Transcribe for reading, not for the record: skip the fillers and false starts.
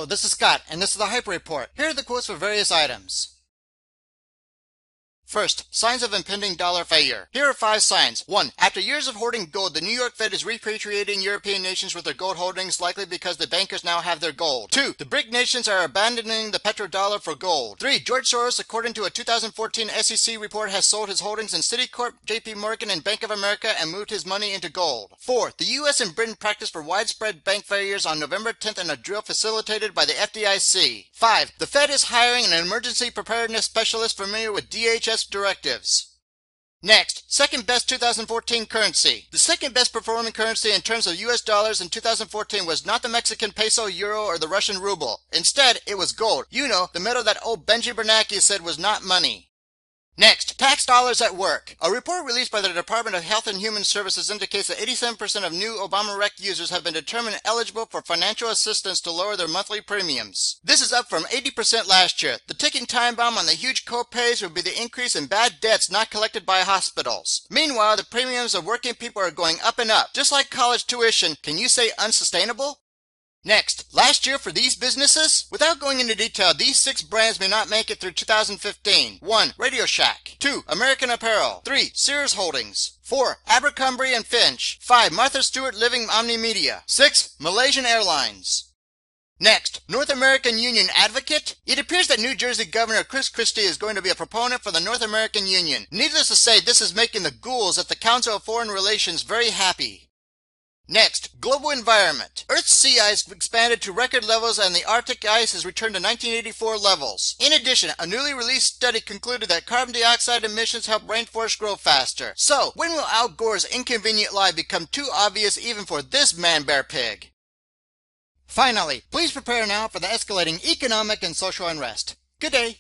this is Scott, and this is the Hyper Report. Here are the quotes for various items. First, signs of impending dollar failure. Here are 5 signs. 1. After years of hoarding gold, the New York Fed is repatriating European nations with their gold holdings, likely because the bankers now have their gold. 2. The BRIC nations are abandoning the petrodollar for gold. 3. George Soros, according to a 2014 SEC report, has sold his holdings in Citicorp, JP Morgan, and Bank of America and moved his money into gold. 4. The U.S. and Britain practiced for widespread bank failures on November 10th in a drill facilitated by the FDIC. 5. The Fed is hiring an emergency preparedness specialist familiar with DHS directives. Next, second best 2014 currency. The second best performing currency in terms of US dollars in 2014 was not the Mexican peso, euro, or the Russian ruble. Instead, it was gold. You know, the metal that old Benji Bernanke said was not money. Next, tax dollars at work. A report released by the Department of Health and Human Services indicates that 87% of new Obama-Rec users have been determined eligible for financial assistance to lower their monthly premiums. This is up from 80% last year. The ticking time bomb on the huge co-pays would be the increase in bad debts not collected by hospitals. Meanwhile, the premiums of working people are going up and up. Just like college tuition, can you say unsustainable? Next, last year for these businesses? Without going into detail, these 6 brands may not make it through 2015. 1. Radio Shack. 2. American Apparel. 3. Sears Holdings. 4. Abercrombie and Finch. 5. Martha Stewart Living Omni Media. 6. Malaysian Airlines. Next, North American Union advocate? It appears that New Jersey Governor Chris Christie is going to be a proponent for the North American Union. Needless to say, this is making the ghouls at the Council of Foreign Relations very happy. Next, global environment. Earth's sea ice expanded to record levels and the Arctic ice has returned to 1984 levels. In addition, a newly released study concluded that carbon dioxide emissions help rainforests grow faster. So, when will Al Gore's inconvenient lie become too obvious even for this man-bear pig? Finally, please prepare now for the escalating economic and social unrest. Good day.